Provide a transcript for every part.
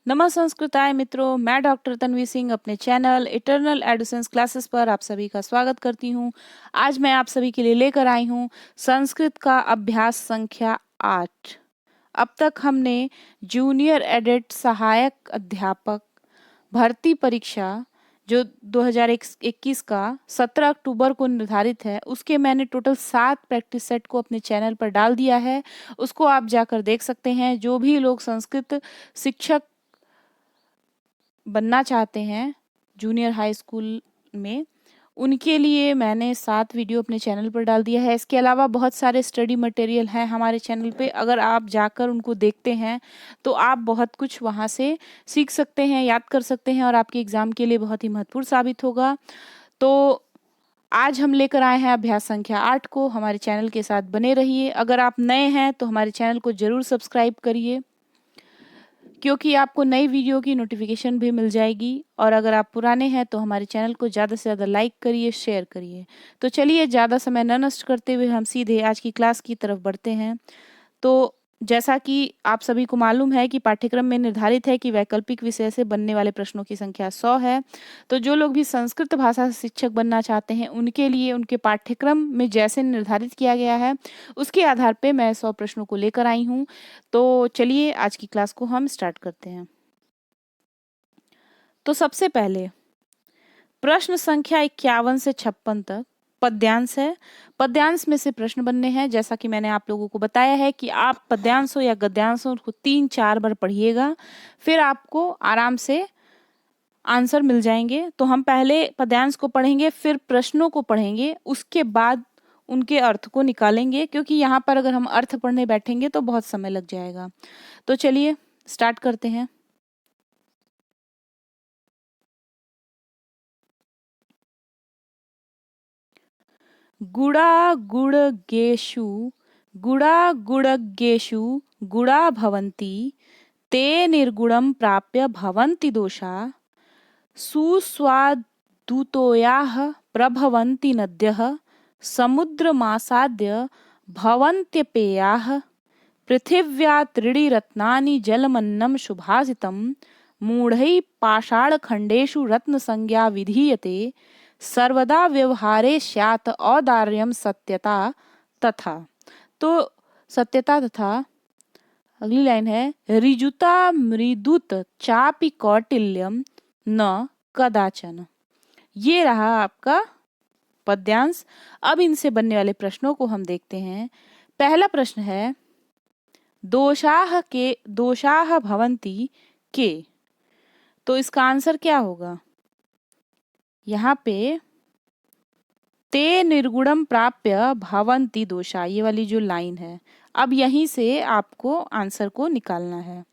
नमः संस्कृताय मित्रों, मैं डॉक्टर तन्वी सिंह अपने चैनल इटर्नल एडुसेंस क्लासेस पर आप सभी का स्वागत करती हूँ। आज मैं आप सभी के लिए लेकर आई हूँ संस्कृत का अभ्यास संख्या 8। अब तक हमने जूनियर एडेड सहायक अध्यापक भर्ती परीक्षा जो 2021 का 17 अक्टूबर को निर्धारित है, उसके मैंने टोटल 7 प्रैक्टिस सेट को अपने चैनल पर डाल दिया है। उसको आप जाकर देख सकते हैं। जो भी लोग संस्कृत शिक्षक बनना चाहते हैं जूनियर हाई स्कूल में, उनके लिए मैंने 7 वीडियो अपने चैनल पर डाल दिया है। इसके अलावा बहुत सारे स्टडी मटेरियल हैं हमारे चैनल पे। अगर आप जाकर उनको देखते हैं तो आप बहुत कुछ वहाँ से सीख सकते हैं, याद कर सकते हैं और आपके एग्ज़ाम के लिए बहुत ही महत्वपूर्ण साबित होगा। तो आज हम लेकर आए हैं अभ्यास संख्या 8 को। हमारे चैनल के साथ बने रहिए। अगर आप नए हैं तो हमारे चैनल को ज़रूर सब्सक्राइब करिए, क्योंकि आपको नई वीडियो की नोटिफिकेशन भी मिल जाएगी। और अगर आप पुराने हैं तो हमारे चैनल को ज़्यादा से ज़्यादा लाइक करिए, शेयर करिए। तो चलिए ज़्यादा समय न नष्ट करते हुए हम सीधे आज की क्लास की तरफ बढ़ते हैं। तो जैसा कि आप सभी को मालूम है कि पाठ्यक्रम में निर्धारित है कि वैकल्पिक विषय से बनने वाले प्रश्नों की संख्या 100 है। तो जो लोग भी संस्कृत भाषा से शिक्षक बनना चाहते हैं, उनके लिए उनके पाठ्यक्रम में जैसे निर्धारित किया गया है, उसके आधार पे मैं 100 प्रश्नों को लेकर आई हूँ। तो चलिए आज की क्लास को हम स्टार्ट करते हैं। तो सबसे पहले प्रश्न संख्या 51 से 56 तक पद्यांश है। पद्यांश में से प्रश्न बनने हैं। जैसा कि मैंने आप लोगों को बताया है कि आप पद्यांशों या गद्यांशों को 3-4 बार पढ़िएगा, फिर आपको आराम से आंसर मिल जाएंगे। तो हम पहले पद्यांश को पढ़ेंगे, फिर प्रश्नों को पढ़ेंगे, उसके बाद उनके अर्थ को निकालेंगे, क्योंकि यहाँ पर अगर हम अर्थ पढ़ने बैठेंगे तो बहुत समय लग जाएगा। तो चलिए स्टार्ट करते हैं। गुड़ा गुड़गेषु गुड़ा गुड़गेषु गुड़ा भवन्ति ते निर्गुणं प्राप्य भवन्ति दोषा सुस्वादुतोयाः प्रभवन्ति नद्यः समुद्रमासाद्य भवन्त्यपेयाः पृथिव्या त्रीणि रत्नानि जलमन्नं सुभाषितं मूढ़ैः पाषाणखण्डेषु रत्नसंज्ञा विधीयते सर्वदा व्यवहारे स्यात् औदार्यं सत्यता तथा। तो सत्यता तथा अगली लाइन है ऋजुता मृदुत चापि कौटिल्यम न कदाचन। ये रहा आपका पद्यांश। अब इनसे बनने वाले प्रश्नों को हम देखते हैं। पहला प्रश्न है दोषाः भवन्ति के। तो इसका आंसर क्या होगा? यहाँ पे ते निर्गुणम प्राप्य भवन्ति दोषा, ये वाली जो लाइन है, अब यहीं से आपको आंसर को निकालना है।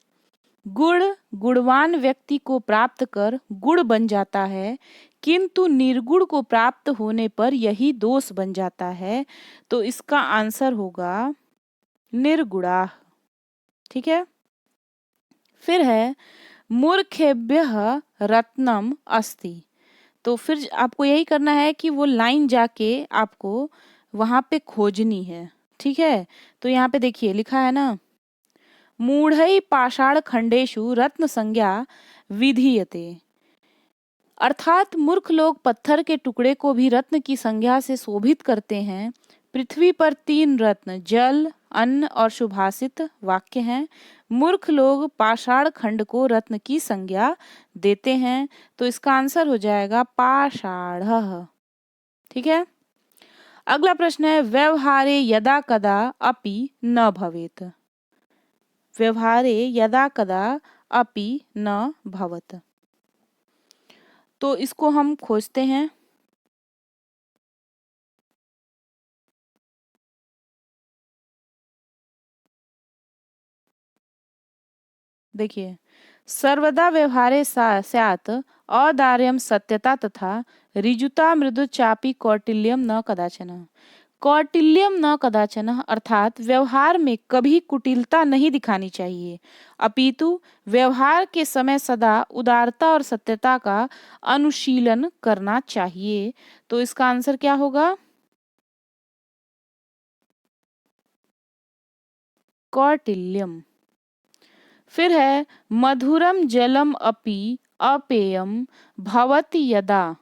गुण गुणवान व्यक्ति को प्राप्त कर गुण बन जाता है, किंतु निर्गुण को प्राप्त होने पर यही दोष बन जाता है। तो इसका आंसर होगा निर्गुणा। ठीक है। फिर है मूर्खेभ्यः रत्नम अस्ति। तो फिर आपको यही करना है कि वो लाइन जाके आपको वहां पे खोजनी है। ठीक है। तो यहाँ पे देखिए लिखा है ना, मूढ़ै पाषाण खंडेषु रत्न संज्ञा विधीयते। अर्थात मूर्ख लोग पत्थर के टुकड़े को भी रत्न की संज्ञा से शोभित करते हैं। पृथ्वी पर 3 रत्न जल, अन्न और सुभाषित वाक्य हैं। मूर्ख लोग पाषाण खंड को रत्न की संज्ञा देते हैं। तो इसका आंसर हो जाएगा पाषाढ़। ठीक है। अगला प्रश्न है व्यवहारे यदा कदा अपि न भवेत। व्यवहारे यदा कदा अपि न भवत। तो इसको हम खोजते हैं। देखिए सर्वदा व्यवहारे स्यात् औदार्यम सत्यता तथा ऋजुता मृदु चापी कौटिल्यम न कदाचन। कौटिल्यम न कदाचन अर्थात व्यवहार में कभी कुटिलता नहीं दिखानी चाहिए, अपितु व्यवहार के समय सदा उदारता और सत्यता का अनुशीलन करना चाहिए। तो इसका आंसर क्या होगा? कौटिल्यम। फिर है मधुरम जलम अपि अपेयम भवति यदा।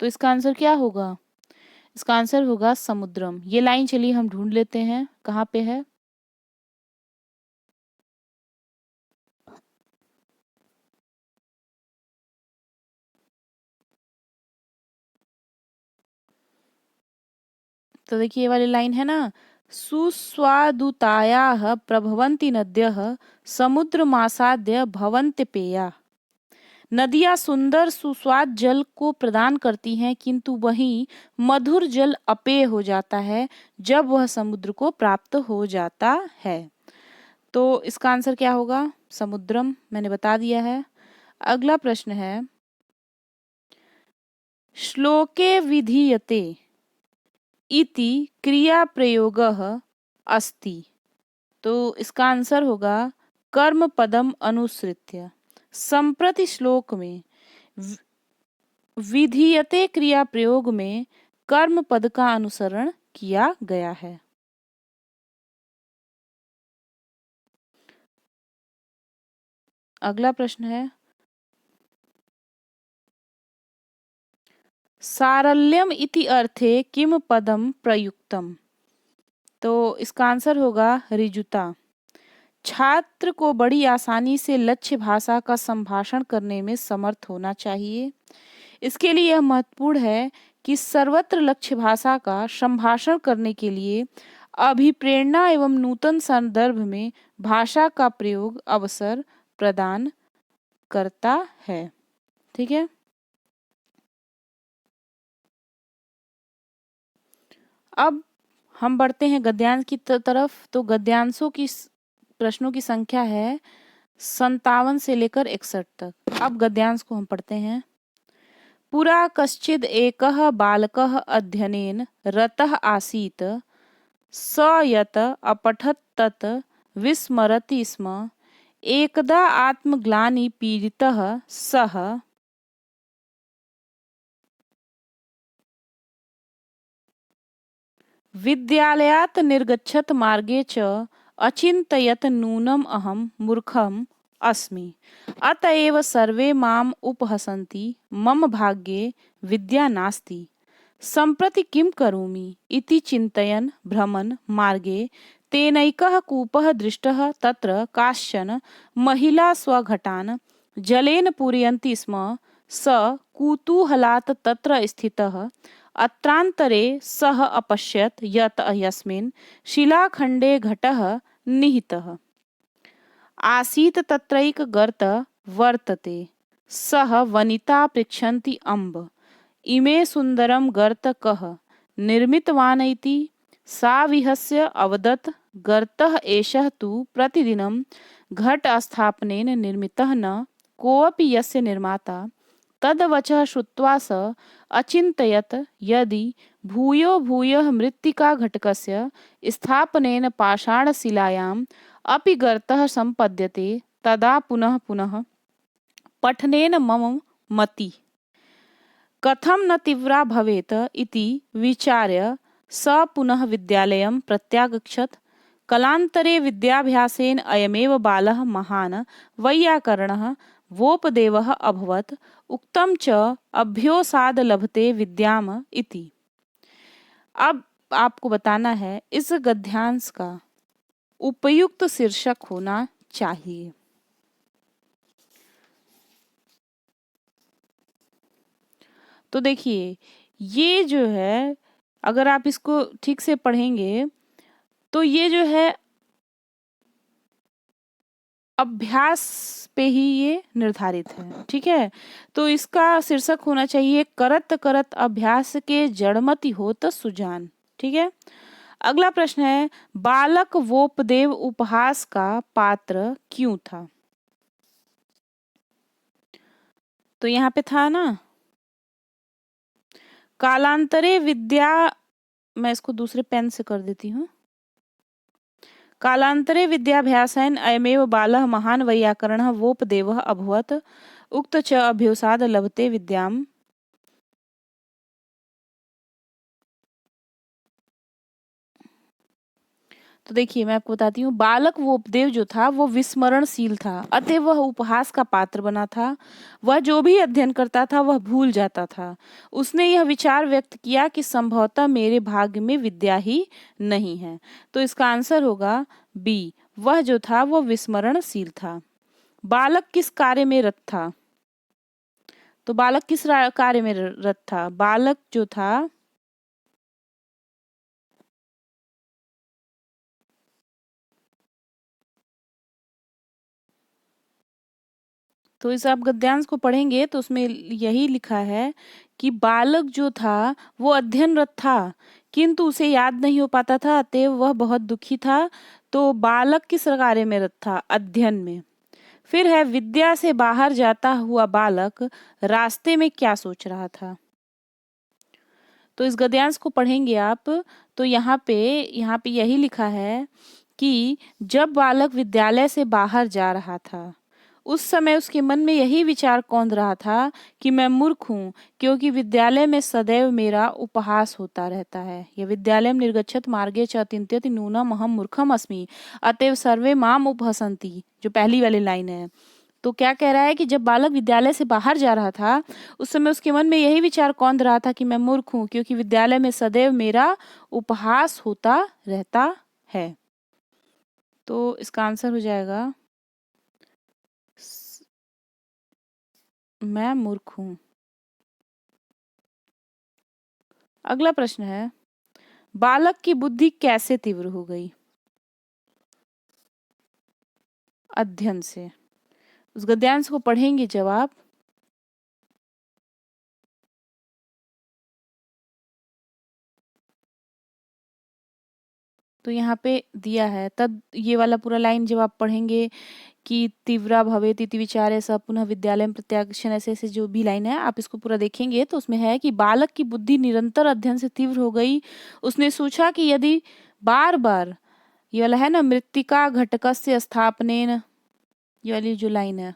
तो इसका आंसर क्या होगा? इसका आंसर होगा समुद्रम। ये लाइन चलिए हम ढूंढ लेते हैं कहाँ पे है। तो देखिए ये वाली लाइन है ना, सुस्वादुतायाः प्रभवन्ति नद्यः समुद्रमासाद्य भवन्ति पेया। नदियाँ सुंदर सुस्वाद जल को प्रदान करती हैं, किंतु वहीं मधुर जल अपेय हो जाता है जब वह समुद्र को प्राप्त हो जाता है। तो इसका आंसर क्या होगा? समुद्रम, मैंने बता दिया है। अगला प्रश्न है, श्लोके विधीयते इति क्रिया प्रयोगः अस्ति। तो इसका आंसर होगा कर्म पदम अनुसृत्य। संप्रति श्लोक में विधीयते क्रिया प्रयोग में कर्म पद का अनुसरण किया गया है। अगला प्रश्न है, सारल्यम इति अर्थे किम पदम प्रयुक्तम। तो इसका आंसर होगा ऋजुता। छात्र को बड़ी आसानी से लक्ष्य भाषा का संभाषण करने में समर्थ होना चाहिए। इसके लिए यह महत्वपूर्ण है कि सर्वत्र लक्ष्य भाषा का संभाषण करने के लिए अभिप्रेरणा एवं नूतन संदर्भ में भाषा का प्रयोग अवसर प्रदान करता है। ठीक है। अब हम बढ़ते हैं गद्यांश की तरफ। तो गद्यांशों की प्रश्नों की संख्या है 57 से लेकर 61 तक। अब गद्यांश को हम पढ़ते हैं। पुरा कश्चिद एकः बालकः अध्ययनेन रतः आसीत्, स यत् अपठत् तत् विस्मरति स्म। एकदा आत्मग्लानि पीडितः सः विद्यालयात् निर्गच्छत् मार्गे च अचिन्तयत् नूनम् अहं मूर्खम् अस्मि, अतएव सर्वे माम् उपहसन्ति, मम भाग्ये विद्या नास्ति। सम्प्रति किं करोमि इति चिन्तयन् भ्रमन् मार्गे तेनैकः कूपः दृष्टः। तत्र काश्चन महिला स्वघटान् जलेन पूरयन्ति स्म। स कुतूहलात् तत्र स्थितः। अत्रान्तरे सः अपश्यत् यत् यस्मिन् शिलाखण्डे घटः निहितः आसीत् तत्रैक गर्तः वर्तते। सः वनिता पृच्छन्ति अम्ब, इमे सुन्दरं गर्त कः निर्मितवान् इति। सा विहस्य अवदत्, गर्तः एषः तु प्रतिदिनं घटस्थापनेन निर्मितः, न कोऽपि यस्य निर्माता। तद्वचः श्रुत्वा स अचिन्तयत्, यदि भूयो भूयः मृत्तिकाघटकस्य स्थापनेन पाषाणशिलायाम् अपि गर्तः सम्पद्यते, तदा पुनः पुनः पठनेन मम मतिः कथं न तीव्रा भवेत् इति विचार्य स पुनः विद्यालयं प्रत्यागच्छत्। कलान्तरे विद्याभ्यासेन अयमेव बालः महान् वैयाकरणः वोपदेवः अभवत्। उक्तं च अभ्योसाद् लभते विद्याम् इति। अब आपको बताना है इस गद्यांश का उपयुक्त शीर्षक होना चाहिए। तो देखिए ये जो है, अगर आप इसको ठीक से पढ़ेंगे तो ये जो है अभ्यास पे ही ये निर्धारित है। ठीक है। तो इसका शीर्षक होना चाहिए करत करत अभ्यास के जड़मति होत सुजान। ठीक है। अगला प्रश्न है, बालक वोपदेव उपहास का पात्र क्यों था? तो यहाँ पे था ना, कालांतरे विद्या, मैं इसको दूसरे पेन से कर देती हूँ। कालांतरे विद्याभ्यासेन अयमेव बालः महान् वैयाकरणः वोपदेवः अभवत्। उक्त च अभ्योसाद् लभते विद्याम्। तो देखिए मैं आपको बताती हूँ, बालक वो उपदेव जो था वो विस्मरणशील था, अतः वह उपहास का पात्र बना था। वह जो भी अध्ययन करता था वह भूल जाता था। उसने यह विचार व्यक्त किया कि संभवतः मेरे भाग्य में विद्या ही नहीं है। तो इसका आंसर होगा बी, वह जो था वो विस्मरणशील था। बालक किस कार्य में रत था? तो बालक किस कार्य में रत था? बालक जो था तो इस आप गद्यांश को पढ़ेंगे तो उसमें यही लिखा है कि बालक जो था वो अध्ययनरत था, किंतु उसे याद नहीं हो पाता था, अतः वह बहुत दुखी था। तो बालक किस कार्य में रत था? अध्ययन में। फिर है, विद्या से बाहर जाता हुआ बालक रास्ते में क्या सोच रहा था? तो इस गद्यांश को पढ़ेंगे आप तो यहाँ पे यही लिखा है कि जब बालक विद्यालय से बाहर जा रहा था, उस समय उसके मन में यही विचार कौंध रहा था कि मैं मूर्ख हूँ, क्योंकि विद्यालय में सदैव मेरा उपहास होता रहता है। यह विद्यालय निर्गच्छत मार्गे च अचिंत्यति नूनम अहम मूर्खम अस्मि अतएव सर्वे माम उपहसन्ति, जो पहली वाली लाइन है। तो क्या कह रहा है कि जब बालक विद्यालय से बाहर जा रहा था, उस समय उसके मन में यही विचार कौंध रहा था कि मैं मूर्ख हूँ, क्योंकि विद्यालय में सदैव मेरा उपहास होता रहता है। तो इसका आंसर हो जाएगा मैं मूर्ख हूँ। अगला प्रश्न है, बालक की बुद्धि कैसे तीव्र हो गई? अध्ययन से। उस गद्यांश को पढ़ेंगे जब आप तो यहाँ पे दिया है, तब ये वाला पूरा लाइन जब आप पढ़ेंगे कि तीव्रा भवेत इति विचारे स पुनः विद्यालय प्रत्यागच्छन्, ऐसे ऐसे जो भी लाइन है आप इसको पूरा देखेंगे तो उसमें है कि बालक की बुद्धि निरंतर अध्ययन से तीव्र हो गई। उसने सोचा कि यदि बार बार, ये वाला है ना, मृत्तिका घटकस्य स्थापनेन, ये वाली जो लाइन है,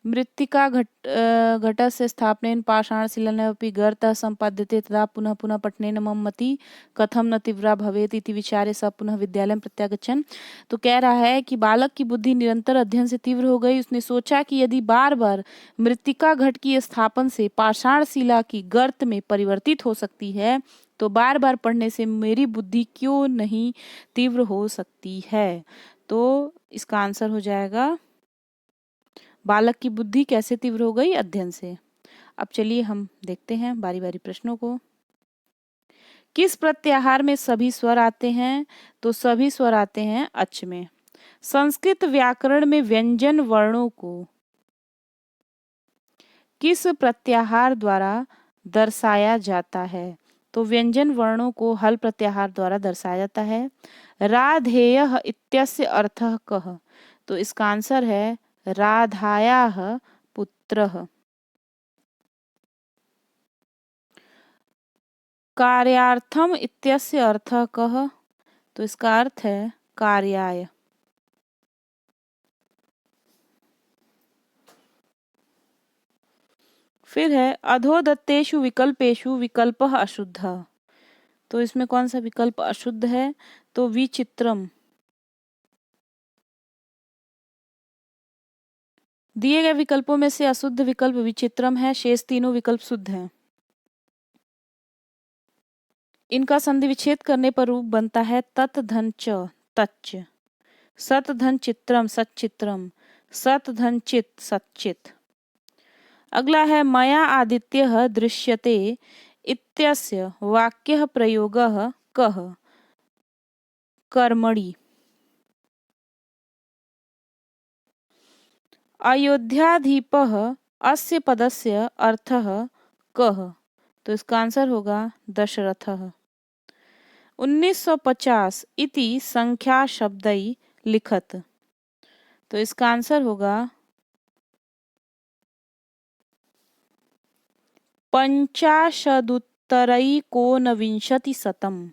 मृत्तिका घटस्य स्थापनेन पाषाणशिलान्यपि गर्तः सम्पाद्यते तदा पुनः पुनः पठनेन मम मति कथम न तीव्रा भवेत् इति विचारे स पुनः विद्यालय प्रत्यागच्छन्। तो कह रहा है कि बालक की बुद्धि निरंतर अध्ययन से तीव्र हो गई। उसने सोचा कि यदि बार बार मृत्तिका घट की स्थापन से पाषाण शिला की गर्त में परिवर्तित हो सकती है, तो बार बार पढ़ने से मेरी बुद्धि क्यों नहीं तीव्र हो सकती है? तो इसका आंसर हो जाएगा, बालक की बुद्धि कैसे तीव्र हो गई? अध्ययन से। अब चलिए हम देखते हैं बारी बारी प्रश्नों को। किस प्रत्याहार में सभी स्वर आते हैं? तो सभी स्वर आते हैं अच में। संस्कृत व्याकरण में व्यंजन वर्णों को किस प्रत्याहार द्वारा दर्शाया जाता है? तो व्यंजन वर्णों को हल प्रत्याहार द्वारा दर्शाया जाता है। राधेयः इत्यस्य अर्थः कः? तो इसका आंसर है राधायाः पुत्रः। कार्यार्थम इत्यस्य अर्थः कः? तो इसका अर्थ है कार्याय। फिर है, अधोदत्तेषु विकल्पेषु विकल्पः अशुद्धः। तो इसमें कौन सा विकल्प अशुद्ध है? तो विचित्रम। दिए गए विकल्पों में से अशुद्ध विकल्प विचित्रम है, शेष तीनों विकल्प शुद्ध हैं। इनका संधि विच्छेद करने पर रूप बनता है तत् धन च तच्च, सत धन चित्रम सच्चित्रम, सत धन चित सच्चित। अगला है, मया आदित्यः दृश्यते इत्यस्य वाक्यः प्रयोगः कः? कर्मणि। अयोध्याधिपः अस्य पदस्य अर्थः कः? तो इसका आंसर होगा दशरथः। 1950 इति संख्या शब्दै लिखत। तो इसका आंसर होगा पंचाशदुत्तरैकोनविंशतिशतम्।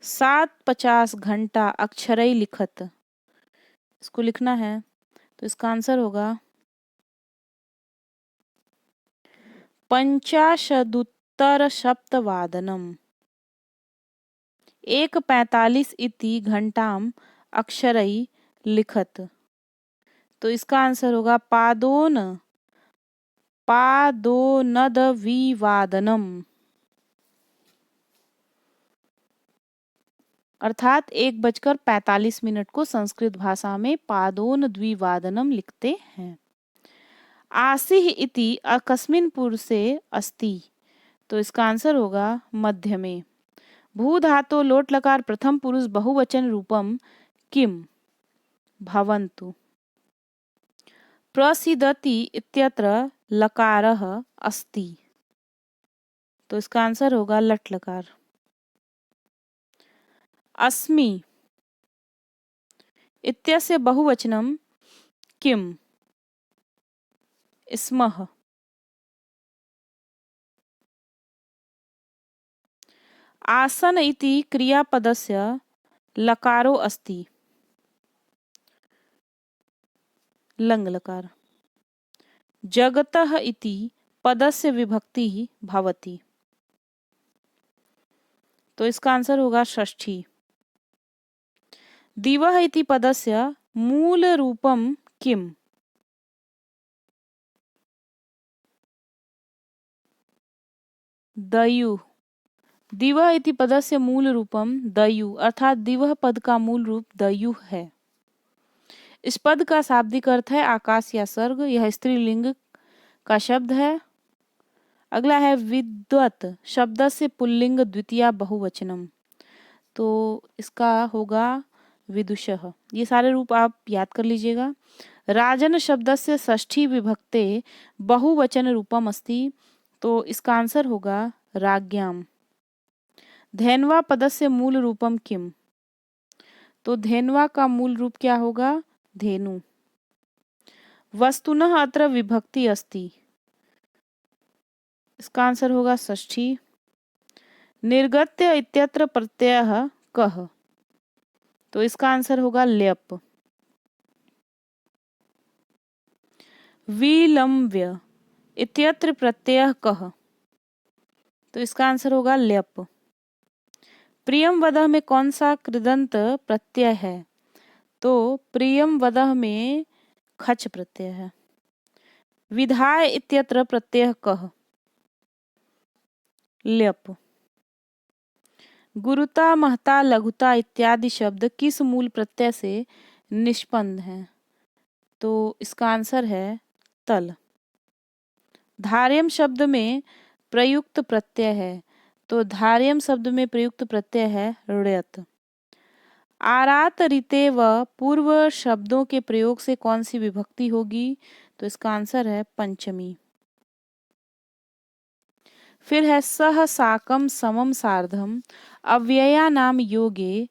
750 घंटा अक्षरै लिखत। इसको लिखना है तो इसका आंसर होगा पञ्चाशदुत्तरसप्तवादनम् 1:45 इति घंटाम अक्षरै लिखत। तो इसका आंसर होगा पादोनद्विवादनम, अर्थात 1:45 को संस्कृत भाषा में पादोन द्विवादनम लिखते हैं। आसिह इति अकस्मिन् पुरुषे अस्ति। तो इसका आंसर होगा मध्य में। भू धातो लोट लकार प्रथम पुरुष बहुवचन रूपम किम भवन्तु। प्रसीदति इत्यत्र लकारः अस्ति। तो इसका आंसर होगा लट लकार। अस्मि इत्यस्य बहुवचनम किम स्मः। आसन इति क्रियापदस्य लकारो अस्ति। लङ् लकार। जगतः इति पदस्य विभक्तिः भवति। तो इसका आंसर होगा षष्ठी। दिवः इति पदस्य मूल रूपम किम। दयुः। दिवः इति पदस्य मूल रूपम दयु, अर्थात दिवः पद का मूल रूप दयु है। इस पद का शाब्दिक अर्थ है आकाश या स्वर्ग। यह स्त्रीलिंग का शब्द है। अगला है विद्वत शब्द से पुल्लिंग द्वितीया बहुवचनम। तो इसका होगा विदुषः। ये सारे रूप आप याद कर लीजिएगा। राजन शब्द से षष्ठी विभक्ते बहुवचन रूपम अस्ति। तो इसका आंसर होगा राज्ञाम। धेन्वा पदस्य मूल रूपम किम। तो धेन्वा का मूल रूप क्या होगा, धेनु। वस्तुनः अत्र विभक्ति अस्ति। इसका आंसर होगा षष्ठी। निर्गत्य इत्यत्र प्रत्ययः कः। तो इसका आंसर होगा ल्यप। विलम्ब्य इत्यत्र प्रत्ययः कः। तो इसका आंसर होगा ल्यप। प्रियम वदः में कौन सा कृदंत प्रत्यय है। तो प्रियम वदः में खच प्रत्यय है। विधाय इत्यत्र प्रत्ययः कः। ल्यप। गुरुता महता लघुता इत्यादि शब्द किस मूल प्रत्यय से निष्पन्न हैं। तो इसका आंसर है तल। धार्यम शब्द में प्रयुक्त प्रत्यय है। तो धार्यम शब्द में प्रयुक्त प्रत्यय है ऋयत। आरात रीते व पूर्व शब्दों के प्रयोग से कौन सी विभक्ति होगी। तो इसका आंसर है पंचमी। फिर है सह साकम समम सार्धम अव्यया नाम योगे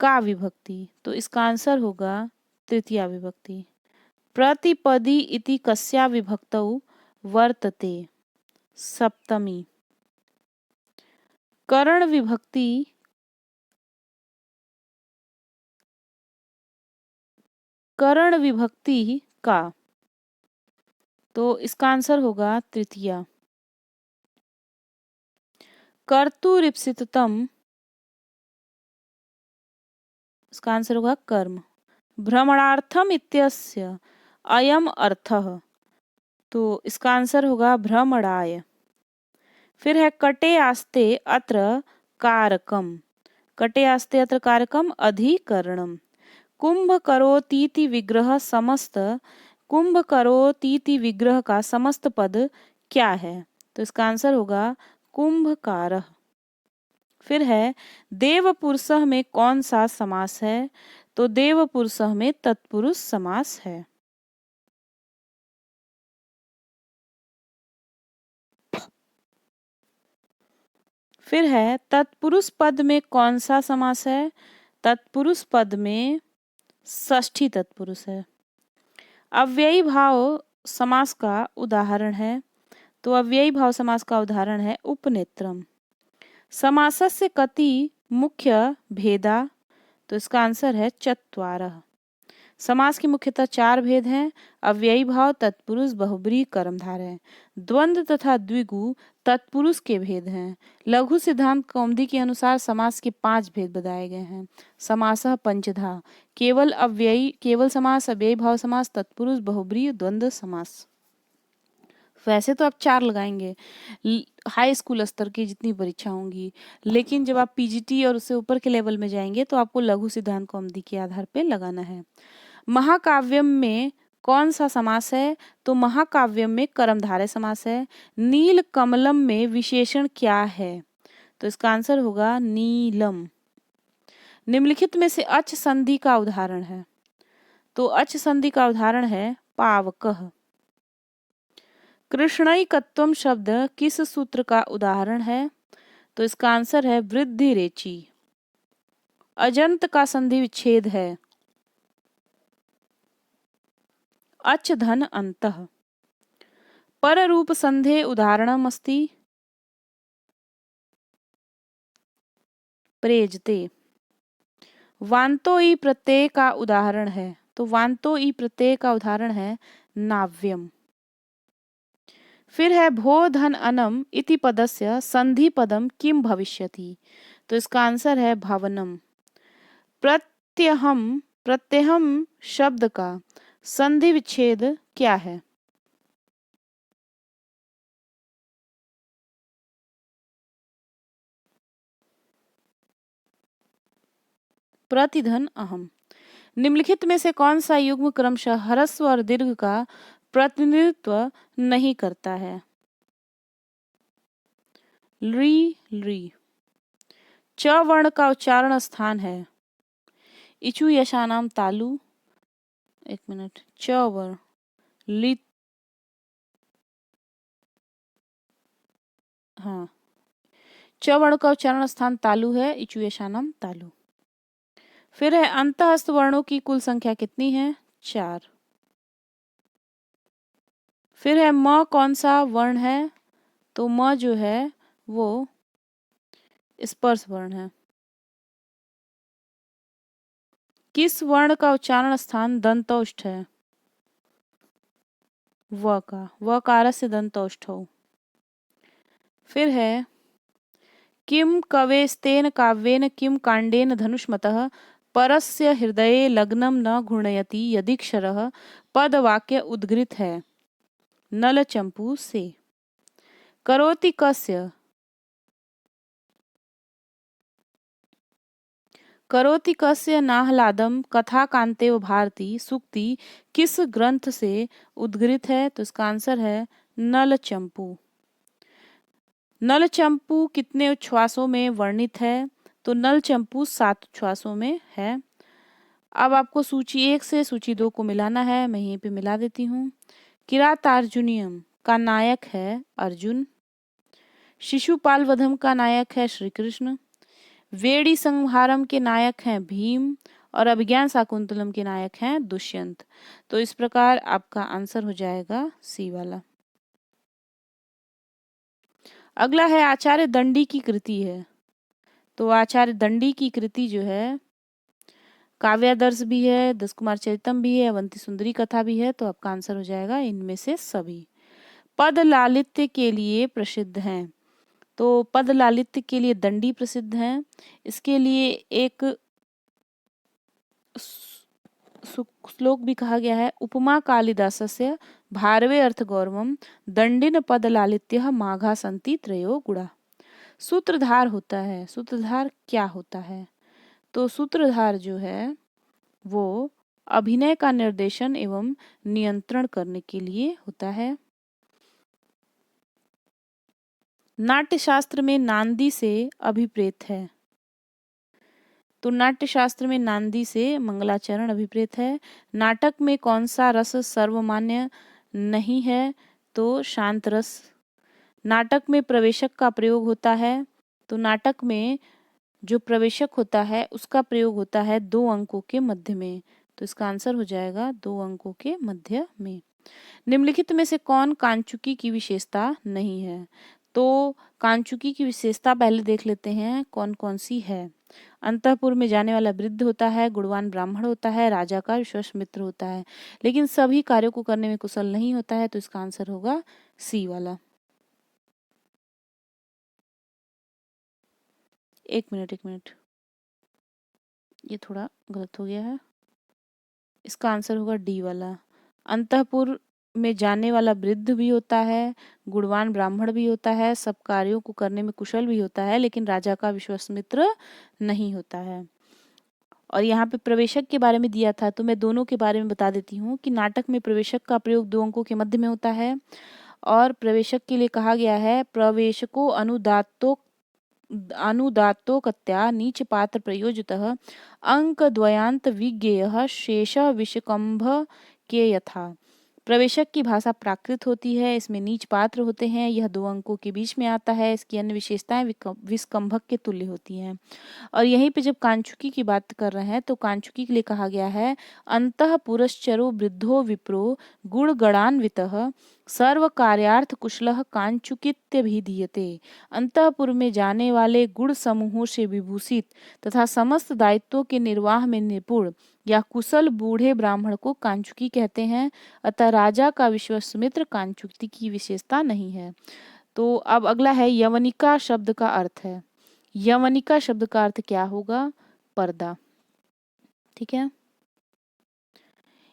का विभक्ति। तो इसका आंसर होगा तृतीया विभक्ति। प्रतिपदी इति कस्या विभक्तौ वर्तते। सप्तमी। करण विभक्ति का। तो इसका आंसर होगा तृतीया। कर्तुरीप्सितम। इसका आंसर होगा कर्म। भ्रमणार्थम इत्यस्य अयम अर्थः। तो इसका आंसर होगा भ्रमणाय। फिर है कटे आस्ते अत्र कारकम। कटे आस्ते अत्र कारकम अधिकरणम। कुंभ करोतीति विग्रह समस्त। कुंभ करोतीति विग्रह का समस्त पद क्या है। तो इसका आंसर होगा कुंभकारः। फिर है देव पुरुषः में कौन सा समास है। तो देव पुरुषः में तत्पुरुष समास है। फिर है तत्पुरुष पद में कौन सा समास है। तत्पुरुष पद में षष्ठी तत्पुरुष है। अव्ययी भाव समास का उदाहरण है। तो अव्ययी भाव समास का उदाहरण है उपनेत्रम। समासस्य कति मुख्य भेदा। तो इसका आंसर है चत्वारः। समास के मुख्यतः 4 भेद हैं। अव्ययी भाव, तत्पुरुष, बहुब्रीहि, कर्मधारय। द्वंद्व तथा द्विगु तत्पुरुष के भेद हैं। लघु सिद्धांत कौमुदी के अनुसार समास के 5 भेद बताए गए हैं। समासः पंचधा, केवल समास, अव्ययी भाव समास, तत्पुरुष, बहुब्रीहि, द्वंद्व समास। वैसे तो आप 4 लगाएंगे हाई स्कूल स्तर की जितनी परीक्षा होंगी, लेकिन जब आप पीजीटी और उससे ऊपर के लेवल में जाएंगे तो आपको लघु सिद्धांत कौमुदी के आधार पे लगाना है। महाकाव्यम में कौन सा समास है? तो महाकाव्यम में कर्मधारय समास है। नील कमलम में विशेषण क्या है? तो इसका आंसर होगा नीलम। निम्नलिखित में से अच संधि का उदाहरण है? तो अच संधि का उदाहरण है पावकः। कृष्णैकत्वम शब्द किस सूत्र का उदाहरण है? तो इसका आंसर है वृद्धिरेचि। अजंत का संधि विच्छेद है अच धन अंतः। पररूप संधे उदाहरणम अस्ति प्रेजते। वान्तो ई प्रत्यय का उदाहरण है? तो वान्तो ई प्रत्यय का उदाहरण है नाव्यम। फिर है भो धन अनम इति पदस्य संधि पदम किम भविष्यति? तो इसका आंसर है भवनम। प्रत्यहम शब्द का संधि विच्छेद क्या है? प्रतिधन अहम। निम्नलिखित में से कौन सा युग्म क्रमशः ह्रस्व और दीर्घ का प्रतिनिधित्व नहीं करता है? ली ली। च वर्ण का उच्चारण स्थान है इचु यशानाम तालु। एक मिनट, च वर्ण ली, हाँ, च वर्ण का उच्चारण स्थान तालु है, इचु यशानाम तालु। फिर है अंतःस्थ वर्णों की कुल संख्या कितनी है? 4। फिर है म कौन सा वर्ण है? तो म जो है वो स्पर्श वर्ण है। किस वर्ण का उच्चारण स्थान दंतोष्ठ है? व का, वकारस्य दंतोष्ठौ। फिर है किम कवेस्तेन काव्येन किम कांडेन धनुष्मतः परस्य हृदये लग्नम न घूर्णयति यदीक्षरः पद वाक्य उद्गृत है नल चंपू से। करोति कस्य, करोति कस्य नाहलादम कथा कांतेव भारती सूक्ति किस ग्रंथ से उद्गृत है? तो इसका आंसर है नल चंपू। नल चंपू कितने उच्छ्वासों में वर्णित है? तो नल चंपू 7 उच्छ्वासों में है। अब आपको सूची 1 से सूची 2 को मिलाना है, मैं यहीं पे मिला देती हूँ। किरातार्जुनियम का नायक है अर्जुन। शिशुपाल वधम का नायक है श्री कृष्ण। वेड़ी संहारम के नायक हैं भीम और अभिज्ञान शाकुंतलम के नायक हैं दुष्यंत। तो इस प्रकार आपका आंसर हो जाएगा सी वाला। अगला है आचार्य दंडी की कृति है। तो आचार्य दंडी की कृति जो है काव्यादर्श भी है, 10 कुमार चरितम भी है, अवंती सुंदरी कथा भी है। तो आपका आंसर हो जाएगा इनमें से सभी। पद लालित्य के लिए प्रसिद्ध हैं। तो पद लालित्य के लिए दंडी प्रसिद्ध हैं। इसके लिए एक श्लोक भी कहा गया है, उपमा कालिदासस्य भारवे अर्थ गौरवम दंडिन पद लालित्य माघा संति त्रयो गुणा। सूत्रधार होता है। सूत्रधार क्या होता है? तो सूत्रधार जो है वो अभिनय का निर्देशन एवं नियंत्रण करने के लिए होता है। नाट्यशास्त्र में नांदी से अभिप्रेत है। तो नाट्यशास्त्र में नांदी से मंगलाचरण अभिप्रेत है। नाटक में कौन सा रस सर्वमान्य नहीं है? तो शांत रस। नाटक में प्रवेशक का प्रयोग होता है। तो नाटक में जो प्रवेशक होता है उसका प्रयोग होता है 2 अंकों के मध्य में। तो इसका आंसर हो जाएगा 2 अंकों के मध्य में। निम्नलिखित में से कौन कांचुकी की विशेषता नहीं है? तो कांचुकी की विशेषता पहले देख लेते हैं कौन कौन सी है। अंतःपुर में जाने वाला वृद्ध होता है, गुणवान ब्राह्मण होता है, राजा का विश्वास मित्र होता है, लेकिन सभी कार्यों को करने में कुशल नहीं होता है। तो इसका आंसर होगा सी वाला। एक मिनट, ये थोड़ा गलत हो गया है। इसका आंसर होगा डी वाला। अंतःपुर में जाने वाला वृद्ध भी होता है, गुणवान ब्राह्मण भी होता है, सब कार्यों को करने में कुशल भी होता है, लेकिन राजा का विश्वास मित्र नहीं होता है। और यहाँ पे प्रवेशक के बारे में दिया था, तो मैं दोनों के बारे में बता देती हूँ कि नाटक में प्रवेशक का प्रयोग दो अंकों के मध्य में होता है, और प्रवेशक के लिए कहा गया है प्रवेशको अनुदात्तोकत्या नीच पात्र प्रयोजितः अंक द्वयांत विज्ञेयः शेष विषकंभ के यथा। प्रवेशक की भाषा प्राकृत होती है, इसमें नीच पात्र होते हैं, यह दो अंकों के बीच में आता है, इसकी अन्य विशेषताएं विस्कंभक के तुल्य होती हैं। और यहीं पे जब कांचुकी की बात कर रहे हैं तो कांचुकी के लिए कहा गया है अंतः पुरश्चरो वृद्धो विप्रो गुणगणान्वितः सर्व कार्यार्थ कुशलः कांचुकित्यभिधीयते। अंतःपुर में जाने वाले गुण समूहों से विभूषित तथा समस्त दायित्वों के निर्वाह में निपुण या कुशल बूढ़े ब्राह्मण को कांचुकी कहते हैं। अतः राजा का विश्वासमित्र कांचुकी की विशेषता नहीं है। तो अब अगला है यवनिका शब्द का अर्थ है। यवनिका शब्द का अर्थ क्या होगा? पर्दा। ठीक है,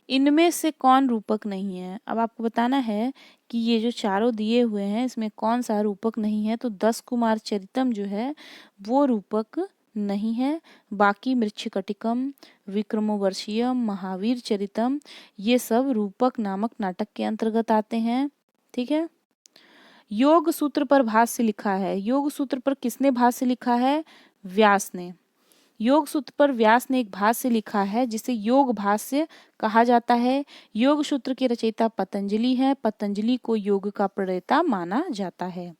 इनमें से कौन रूपक नहीं है? अब आपको बताना है कि ये जो चारों दिए हुए हैं इसमें कौन सा रूपक नहीं है। तो 10 कुमार चरितम जो है वो रूपक नहीं है। बाकी मृच्छकटिकम, विक्रमोर्वशीयम, महावीर चरितम ये सब रूपक नामक नाटक के अंतर्गत आते हैं। ठीक है, योग सूत्र पर भाष्य लिखा है। योग सूत्र पर किसने भाष्य लिखा है? व्यास ने। योग सूत्र पर व्यास ने एक भाष्य लिखा है जिसे योग भाष्य कहा जाता है। योग सूत्र के रचयिता पतंजलि है। पतंजलि को योग का प्रणेता माना जाता है।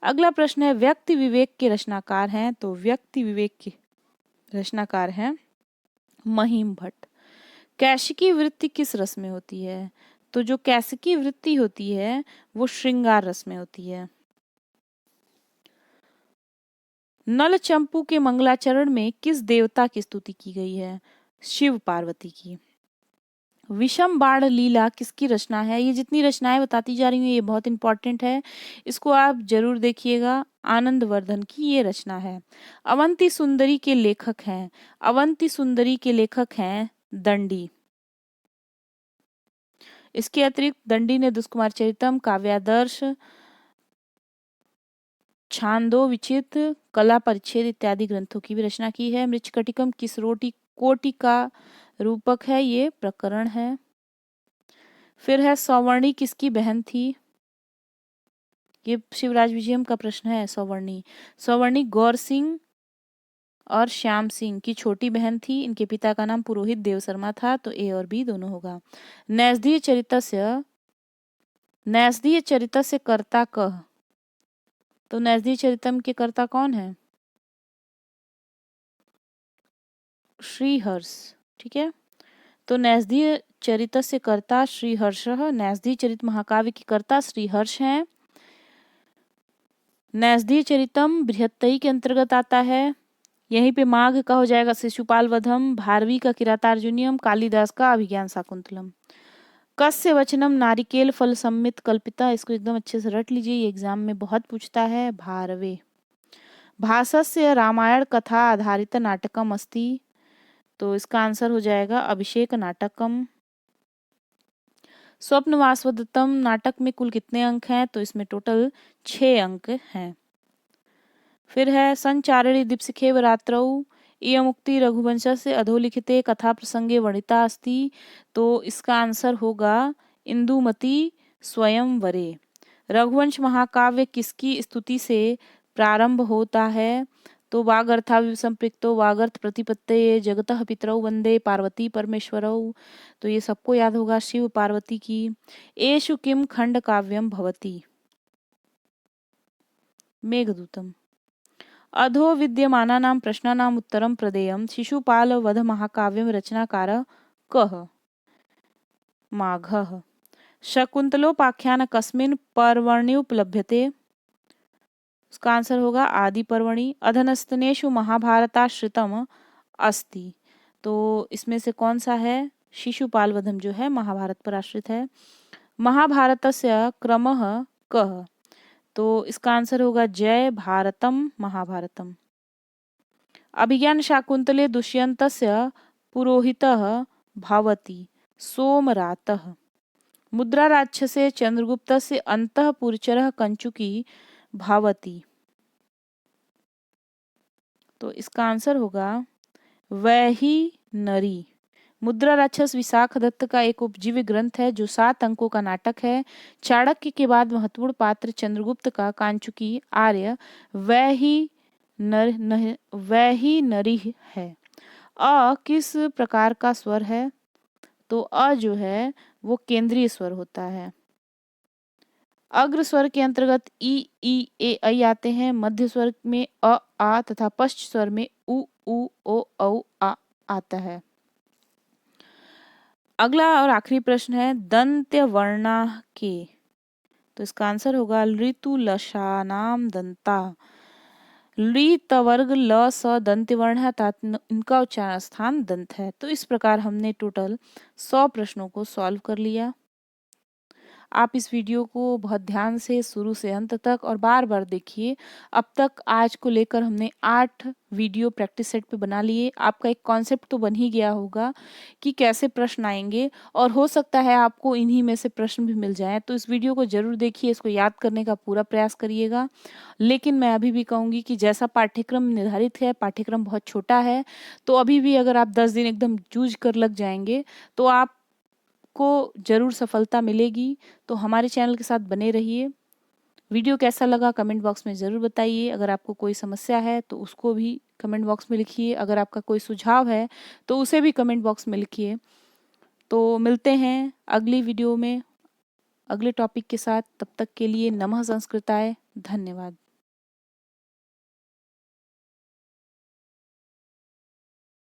अगला प्रश्न है व्यक्ति विवेक के रचनाकार हैं। तो व्यक्ति विवेक के रचनाकार हैं महिम भट्ट। कैशिकी वृत्ति किस रस में होती है? तो जो कैशिकी वृत्ति होती है वो श्रृंगार रस में होती है। नल चंपू के मंगलाचरण में किस देवता की स्तुति की गई है? शिव पार्वती की। विषम बाण लीला किसकी रचना है? ये जितनी रचनाएं बताती जा रही हूँ ये बहुत इंपॉर्टेंट है, इसको आप जरूर देखिएगा। आनंदवर्धन की ये रचना है। अवंती सुंदरी के लेखक हैं। अवंती सुंदरी के लेखक हैं दंडी। इसके अतिरिक्त दंडी ने दुष्कुमार चरितम, काव्यादर्श, छांदो विचित, कला परिच्छेद इत्यादि ग्रंथों की भी रचना की है। मृच्छकटिकम किस कोटि का रूपक है? ये प्रकरण है। फिर है सौवर्णी किसकी बहन थी? ये शिवराज विजयम का प्रश्न है। सौवर्णी, सौवर्णी गौर सिंह और श्याम सिंह की छोटी बहन थी। इनके पिता का नाम पुरोहित देव शर्मा था। तो ए और बी दोनों होगा। नैषधीय चरितस्य कर्ता कह। तो नैषधीय चरितम के कर्ता कौन है? श्रीहर्ष। ठीक है, तो नैषधीय चरितस्य कर्ता श्रीहर्षः। नैषधीय चरित महाकाव्य की कर्ता श्रीहर्ष हैं। नैषधीय चरितम बृहत्तरी के अंतर्गत आता है। यहीं पे माघ का हो जाएगा शिशुपाल वधम, भारवी का किरातार्जुनियम, कालिदास का अभिज्ञान शाकुंतलम। कस्य वचनम नारिकेल फल सम्मित कल्पिता, इसको एकदम अच्छे से रट लीजिए, ये एग्जाम में बहुत पूछता है। भारवे। भासस्य रामायण कथा आधारित नाटकम अस्ति। तो इसका आंसर हो जाएगा अभिषेक नाटकम। स्वप्न वासवदत्तम नाटक में कुल कितने अंक हैं? तो इसमें टोटल 6 अंक हैं। फिर है संचारिणी दीपशिखेव रात्रौ इयमुक्ति रघुवंश से अधोलिखिते कथा प्रसंगे वर्णिता अस्ति। तो इसका आंसर होगा इंदुमती स्वयंवरे। रघुवंश महाकाव्य किसकी स्तुति से प्रारंभ होता है? तो वागर्थाविव संपृक्तो वागर्थ प्रतिपत्तये जगतः पितरौ वंदे पार्वती परमेश्वरौ। तो ये सबको याद होगा शिव पार्वती की। एषु किम खंड काव्यम भवति? मेघदूतम। अधो विद्यमानानां प्रश्नानाम् उत्तरं प्रदेयं शिशुपाल वध महाकाव्यं रचनाकार कः? माघः। शकुन्तलोपाख्यान कस्मिन् पर्वणि उपलभ्यते? उसका आंसर होगा आदि पर्वणि। अधनस्तनेषु महाभारताश्रितम अस्ति। तो इसमें से कौन सा है? शिशुपाल वधम जो है महाभारत पर आश्रित है। महाभारतस्य क्रमः कः? तो इसका आंसर होगा जय भारतम महाभारतम। अभिज्ञान शाकुंतले दुष्यन्तस्य पुरोहितः भवति सोमरातः। मुद्रा राक्षसे चंद्रगुप्तस्य अंतःपुरचरः कंचुकी भवति। तो इसका आंसर होगा वही नरी। मुद्रा राक्षस विशाख दत्त का एक उपजीवी ग्रंथ है जो 7 अंकों का नाटक है। चाणक्य के बाद महत्वपूर्ण पात्र चंद्रगुप्त का कांचुकी आर्य वही नरी है। अ किस प्रकार का स्वर है? तो अ जो है वो केंद्रीय स्वर होता है। अग्र स्वर के अंतर्गत ई ए ऐ आते हैं। मध्य स्वर में अ आ तथा पश्च स्वर में उ ओ औ आ आता है। अगला और आखिरी प्रश्न है दंत्य वर्णा के। तो इसका आंसर होगा ऋतु लशानाम दंता। ली तवर्ग ल स दंत्य वर्ण है अर्थात इनका उच्चारण स्थान दंत है। तो इस प्रकार हमने टोटल 100 प्रश्नों को सॉल्व कर लिया। आप इस वीडियो को बहुत ध्यान से शुरू से अंत तक और बार बार देखिए। अब तक आज को लेकर हमने 8 वीडियो प्रैक्टिस सेट पे बना लिए। आपका एक कॉन्सेप्ट तो बन ही गया होगा कि कैसे प्रश्न आएंगे और हो सकता है आपको इन्हीं में से प्रश्न भी मिल जाएं। तो इस वीडियो को जरूर देखिए, इसको याद करने का पूरा प्रयास करिएगा। लेकिन मैं अभी भी कहूँगी कि जैसा पाठ्यक्रम निर्धारित है, पाठ्यक्रम बहुत छोटा है, तो अभी भी अगर आप 10 दिन एकदम जूझ कर लग जाएंगे तो आप को जरूर सफलता मिलेगी। तो हमारे चैनल के साथ बने रहिए। वीडियो कैसा लगा कमेंट बॉक्स में ज़रूर बताइए। अगर आपको कोई समस्या है तो उसको भी कमेंट बॉक्स में लिखिए। अगर आपका कोई सुझाव है तो उसे भी कमेंट बॉक्स में लिखिए। तो मिलते हैं अगली वीडियो में अगले टॉपिक के साथ। तब तक के लिए नमः संस्कृताय। धन्यवाद।